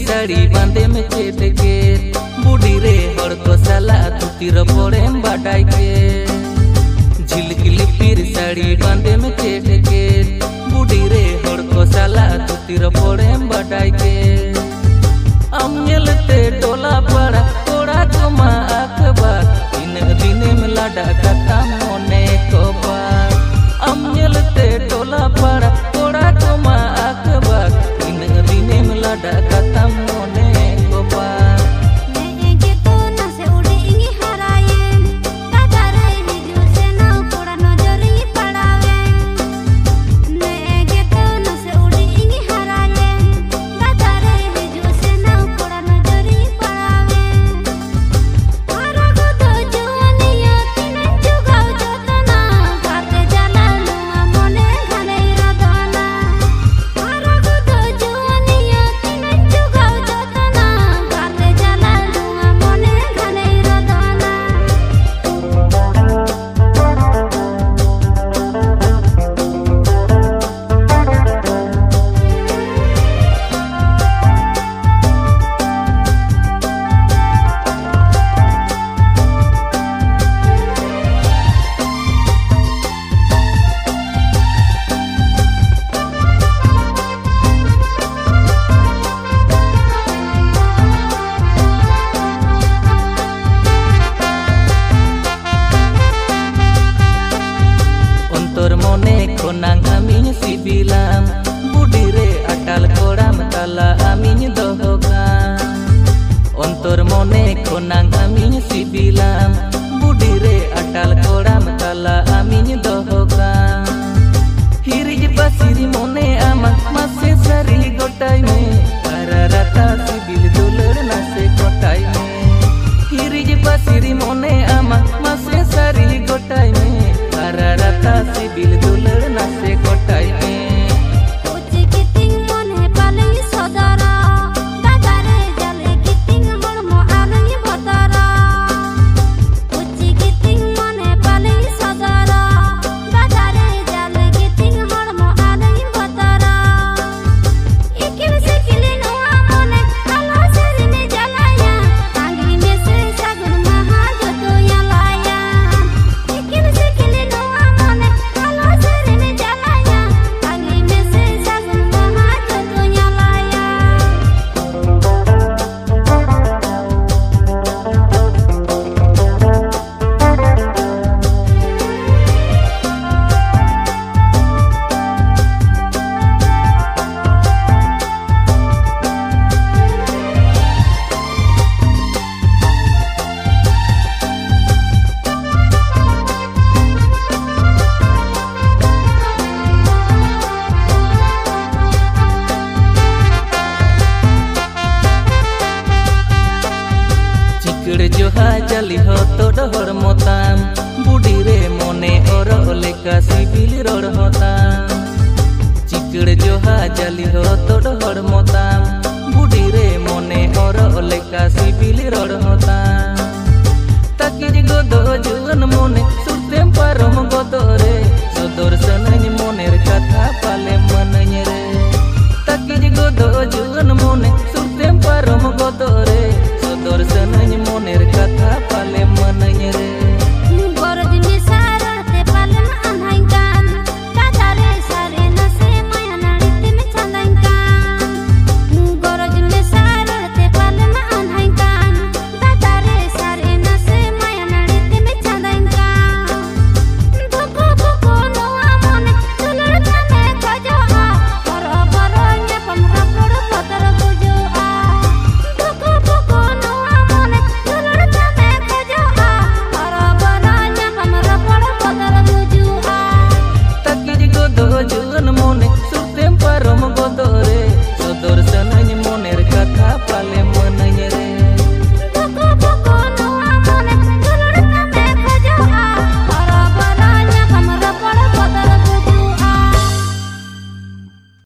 साड़ी बांधे में चेत के बूढ़ी रे हर को साला तू तीर पड़े बाटाई के झिलकिली पीर साड़ी बांधे में चेत के बूढ़ी रे हर को साला तू तीर पड़े बाटाई के अमयलते टोला पड़ा थोड़ा कमा अखबार इन दिने में लाडा कथा मोने को बार अमयलते टोला पड़ा थोड़ा कमा अखबार इन दिने में लाडा कथा मोने को बार konang amin sibilam budi re atal koram tala amin dohokan ontor mone konang amin sibilam budi re atal koram tala amin dohokan hirij pasiri mone amak mase sari gotai me ararata sibil dular nase gotai me hirij pasiri mone amak mase sari gotai me ararata sibil dular nase gotai me जोहा जली हो तो डहर मोताम बुढ़ी रे मोने और लेका सिबिल रोड होताम चिकड़ जोहा जली हो तो डहर मोताम बुढ़ी रे मोने और लेका सिबिल रोड होताम ताकिर गोदो जुवन मोने सुरतेम पारम गोदो रे सदर सननी मोनेर